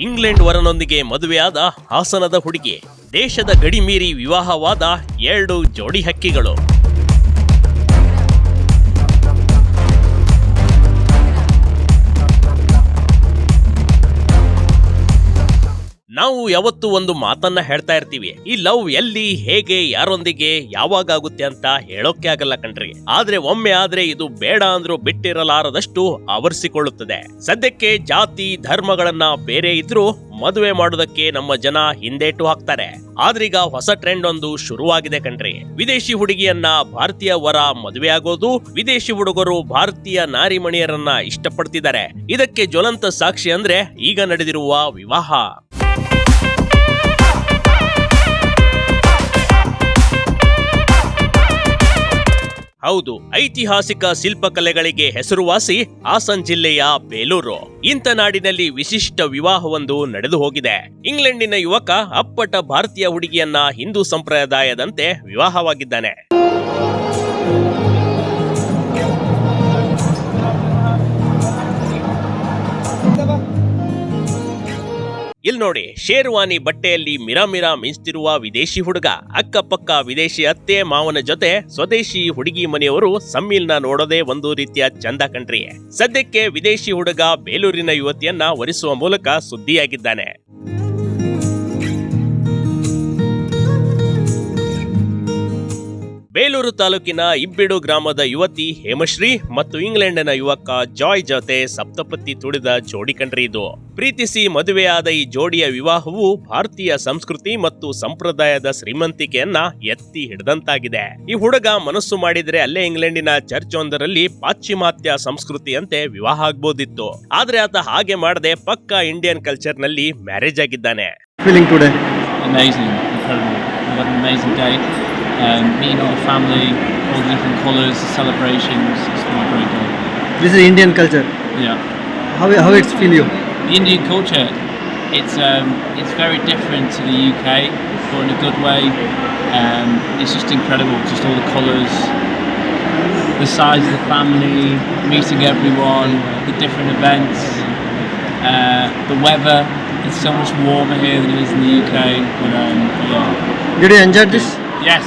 England ವರನೊಂದಿಗೆ ಮದುವೆಯಾದ ಹಾಸನದ ಹುಡುಗಿ. ದೇಶದ ಗಡಿ ಮೀರಿ ವಿವಾಹವಾದ 2 ಜೋಡಿ ಹಕ್ಕಿಗಳು. ನಾವು ಯಾವತ್ತೂ ಒಂದು ಮಾತನ್ನ ಹೇಳ್ತಾ ಇರ್ತೀವಿ, ಈ ಲವ್ ಎಲ್ಲಿ, ಹೇಗೆ, ಯಾರೊಂದಿಗೆ, ಯಾವಾಗ ಆಗುತ್ತೆ ಅಂತ ಹೇಳೋಕೆ ಆಗಲ್ಲ ಕಣ್ರಿ. ಆದ್ರೆ ಒಮ್ಮೆ ಆದ್ರೆ ಇದು ಬೇಡ ಅಂದ್ರೂ ಬಿಟ್ಟಿರಲಾರದಷ್ಟು ಆವರಿಸಿಕೊಳ್ಳುತ್ತದೆ. ಸದ್ಯಕ್ಕೆ ಜಾತಿ ಧರ್ಮಗಳನ್ನ ಬೇರೆ ಇದ್ರೂ ಮದುವೆ ಮಾಡೋದಕ್ಕೆ ನಮ್ಮ ಜನ ಹಿಂದೇಟು ಹಾಕ್ತಾರೆ. ಆದ್ರೀಗ ಹೊಸ ಟ್ರೆಂಡ್ ಒಂದು ಶುರುವಾಗಿದೆ ಕಣ್ರಿ. ವಿದೇಶಿ ಹುಡುಗಿಯನ್ನ ಭಾರತೀಯ ವರ ಮದುವೆ ಆಗೋದು, ವಿದೇಶಿ ಹುಡುಗರು ಭಾರತೀಯ ನಾರಿಮಣಿಯರನ್ನ ಇಷ್ಟಪಡ್ತಿದ್ದಾರೆ. ಇದಕ್ಕೆ ಜ್ವಲಂತ ಸಾಕ್ಷಿ ಅಂದ್ರೆ ಈಗ ನಡೆದಿರುವ ವಿವಾಹ. ಹೌದು, ಐತಿಹಾಸಿಕ ಶಿಲ್ಪಕಲೆಗಳಿಗೆ ಹೆಸರುವಾಸಿ ಹಾಸನ್ ಜಿಲ್ಲೆಯ ಬೇಲೂರು. ಇಂಥ ನಾಡಿನಲ್ಲಿ ವಿಶಿಷ್ಟ ವಿವಾಹವೊಂದು ನಡೆದು ಹೋಗಿದೆ. ಇಂಗ್ಲೆಂಡಿನ ಯುವಕ ಅಪ್ಪಟ ಭಾರತೀಯ ಹುಡುಗಿಯನ್ನ ಹಿಂದೂ ಸಂಪ್ರದಾಯದಂತೆ ವಿವಾಹವಾಗಿದ್ದಾನೆ. ಇಲ್ಲಿ ನೋಡಿ, ಶೇರ್ವಾನಿ ಬಟ್ಟೆಯಲ್ಲಿ ಮಿರಾ ಮಿಂಚ್ತಿರುವ ವಿದೇಶಿ ಹುಡುಗ. ಅಕ್ಕಪಕ್ಕ ವಿದೇಶಿ ಅತ್ತೆ ಮಾವನ ಜೊತೆ ಸ್ವದೇಶಿ ಹುಡುಗಿ ಮನೆಯವರು ಸಮ್ಮಿಲನ ನೋಡೋದೇ ಒಂದು ರೀತಿಯ ಚಂದ ಕಣ್ರಿ. ಸದ್ಯಕ್ಕೆ ವಿದೇಶಿ ಹುಡುಗ ಬೇಲೂರಿನ ಯುವತಿಯನ್ನ ವರಿಸುವ ಮೂಲಕ ಸುದ್ದಿಯಾಗಿದ್ದಾನೆ. ಬೇಲೂರು ತಾಲೂಕಿನ ಇಬ್ಬಿಡು ಗ್ರಾಮದ ಯುವತಿ ಹೇಮಶ್ರೀ ಮತ್ತು ಇಂಗ್ಲೆಂಡಿನ ಯುವಕ ಜಾಯ್ ಜೊತೆ ಸಪ್ತಪತಿ ತುಳಿದ ಜೋಡಿ ಕಣ್ರಿ ಇದು. ಪ್ರೀತಿಸಿ ಮದುವೆಯಾದ ಈ ಜೋಡಿಯ ವಿವಾಹವು ಭಾರತೀಯ ಸಂಸ್ಕೃತಿ ಮತ್ತು ಸಂಪ್ರದಾಯದ ಶ್ರೀಮಂತಿಕೆಯನ್ನ ಎತ್ತಿ ಹಿಡಿದಂತಾಗಿದೆ. ಈ ಹುಡುಗ ಮನಸ್ಸು ಮಾಡಿದ್ರೆ ಅಲ್ಲೇ ಇಂಗ್ಲೆಂಡಿನ ಚರ್ಚ್ ಒಂದರಲ್ಲಿ ಪಾಶ್ಚಿಮಾತ್ಯ ಸಂಸ್ಕೃತಿಯಂತೆ ವಿವಾಹ ಆಗ್ಬೋದಿತ್ತು. ಆದ್ರೆ ಆತ ಹಾಗೆ ಮಾಡದೆ ಪಕ್ಕಾ ಇಂಡಿಯನ್ ಕಲ್ಚರ್ ನಲ್ಲಿ ಮ್ಯಾರೇಜ್ ಆಗಿದ್ದಾನೆ. Feeling today? Amazing, incredible. We had an amazing day. Meeting all the family, all the different colours, the celebrations. It's been a great day. This is Indian culture. Yeah. How it's feel you? The Indian culture, it's very different to the UK, but in a good way. It's just incredible. Just all the colours, the size of the family, meeting everyone, the different events, the weather. It's so much warmer here than it is in the UK. But yeah. Did you enjoy this? Yes,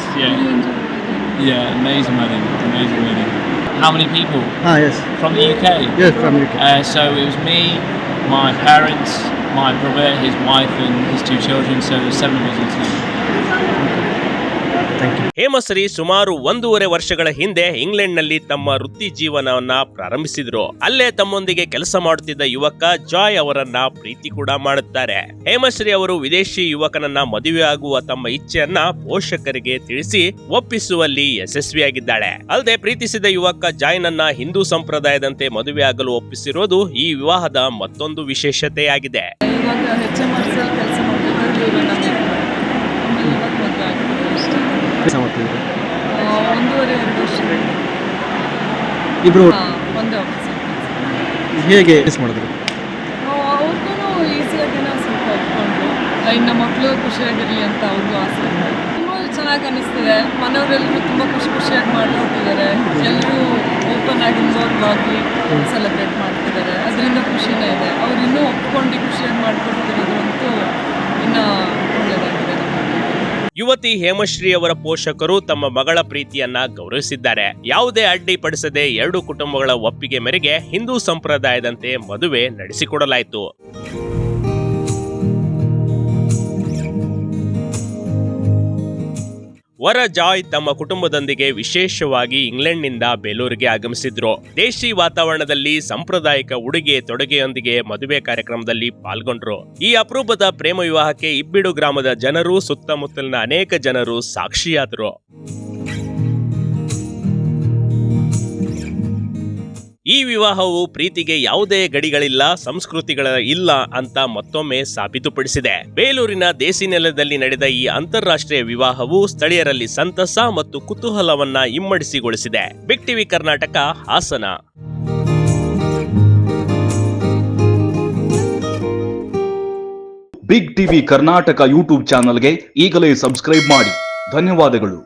yeah, amazing wedding. How many people? Yes. From the UK? Yes, from UK. So it was me, my parents, my brother, his wife and his 2 children, so there were 7 of us all together. Thank you. Hemashree ಸುಮಾರು 1.5 ವರ್ಷಗಳ ಹಿಂದೆ England ನಲ್ಲಿ ತಮ್ಮ ವೃತ್ತಿ ಜೀವನವನ್ನ ಪ್ರಾರಂಭಿಸಿದ್ರು. ಅಲ್ಲೇ ತಮ್ಮೊಂದಿಗೆ ಕೆಲಸ ಮಾಡುತ್ತಿದ್ದ ಯುವಕ ಜಾಯ್ ಅವರನ್ನ ಪ್ರೀತಿ ಕೂಡ ಮಾಡುತ್ತಾರೆ. ಹೇಮಶ್ರೀ ಅವರು ವಿದೇಶಿ ಯುವಕನನ್ನ ಮದುವೆ ಆಗುವ ತಮ್ಮ ಇಚ್ಛೆಯನ್ನ ಪೋಷಕರಿಗೆ ತಿಳಿಸಿ ಒಪ್ಪಿಸುವಲ್ಲಿ ಯಶಸ್ವಿಯಾಗಿದ್ದಾಳೆ. ಅಲ್ಲದೆ ಪ್ರೀತಿಸಿದ ಯುವಕ ಜಾಯ್ನನ್ನ ಹಿಂದೂ ಸಂಪ್ರದಾಯದಂತೆ ಮದುವೆ ಆಗಲು ಒಪ್ಪಿಸಿರೋದು ಈ ವಿವಾಹದ ಮತ್ತೊಂದು ವಿಶೇಷತೆಯಾಗಿದೆ. ಇಬ್ರು ಒಂದೇ ಆಫೀಸ್ ಹೇಗೆ ಮಿಸ್ ಮಾಡಿದ್ರು? ಅವ್ರಿಗೂ ಈಸಿಯಾಗಿ ಸ್ವಲ್ಪ ಒಪ್ಕೊಂಡ್ರು. ಇನ್ನು ಮಕ್ಕಳು ಖುಷಿಯಾಗಿರಲಿ ಅಂತ ಅವ್ರಿಗೂ ಆಸೆ ಇದೆ. ತುಂಬ ಚೆನ್ನಾಗಿ ಅನ್ನಿಸ್ತಿದೆ. ಮನೆಯವರೆಲ್ಲರೂ ತುಂಬ ಖುಷಿಯಾಗಿ ಮಾಡಿಕೊಟ್ಟಿದ್ದಾರೆ. ಎಲ್ಲರೂ ಓಪನ್ ಆಗಿ ಇನ್ವಾಲ್ವ್ ಆಗಿ ಸೆಲೆಬ್ರೇಟ್ ಮಾಡ್ತಿದ್ದಾರೆ. ಅದರಿಂದ ಖುಷಿನೇ ಇದೆ. ಅವ್ರು ಇನ್ನೂ ಒಪ್ಕೊಂಡು ಖುಷಿಯಾಗಿ ಮಾಡಿಕೊಡ್ತಿರೋದು ಅಂತೂ ಇನ್ನೂ ಒಳ್ಳೆಯದಾಗಿದೆ. ಯುವತಿ ಹೇಮಶ್ರೀ ಅವರ ಪೋಷಕರು ತಮ್ಮ ಮಗಳ ಪ್ರೀತಿಯನ್ನ ಗೌರವಿಸಿದ್ದಾರೆ. ಯಾವುದೇ ಅಡ್ಡಿಪಡಿಸದೆ 2 ಕುಟುಂಬಗಳ ಒಪ್ಪಿಗೆ ಮೇರೆಗೆ ಹಿಂದೂ ಸಂಪ್ರದಾಯದಂತೆ ಮದುವೆ ನಡೆಸಿಕೊಡಲಾಯಿತು. ವರ ಜಾಯ್ ತಮ್ಮ ಕುಟುಂಬದೊಂದಿಗೆ ವಿಶೇಷವಾಗಿ ಇಂಗ್ಲೆಂಡ್ನಿಂದ ಬೇಲೂರಿಗೆ ಆಗಮಿಸಿದ್ರು. ದೇಶಿ ವಾತಾವರಣದಲ್ಲಿ ಸಾಂಪ್ರದಾಯಿಕ ಉಡುಗೆ ತೊಡುಗೆಯೊಂದಿಗೆ ಮದುವೆ ಕಾರ್ಯಕ್ರಮದಲ್ಲಿ ಪಾಲ್ಗೊಂಡ್ರು. ಈ ಅಪರೂಪದ ಪ್ರೇಮ ವಿವಾಹಕ್ಕೆ ಇಬ್ಬಿಡು ಗ್ರಾಮದ ಜನರು, ಸುತ್ತಮುತ್ತಲಿನ ಅನೇಕ ಜನರು ಸಾಕ್ಷಿಯಾದರು. ಈ ವಿವಾಹವು ಪ್ರೀತಿಗೆ ಯಾವುದೇ ಗಡಿಗಳಿಲ್ಲ, ಸಂಸ್ಕೃತಿಗಳ ಇಲ್ಲ ಅಂತ ಮತ್ತೊಮ್ಮೆ ಸಾಬೀತುಪಡಿಸಿದೆ. ಬೇಲೂರಿನ ದೇಸಿ ನೆಲದಲ್ಲಿ ನಡೆದ ಈ ಅಂತಾರಾಷ್ಟ್ರೀಯ ವಿವಾಹವು ಸ್ಥಳೀಯರಲ್ಲಿ ಸಂತಸ ಮತ್ತು ಕುತೂಹಲವನ್ನ ಇಮ್ಮಡಿಸಿಗೊಳಿಸಿದೆ. Big TV Karnataka, Hassan. Big TV Karnataka YouTube ಚಾನಲ್ಗೆ ಈಗಲೇ ಸಬ್ಸ್ಕ್ರೈಬ್ ಮಾಡಿ. ಧನ್ಯವಾದಗಳು.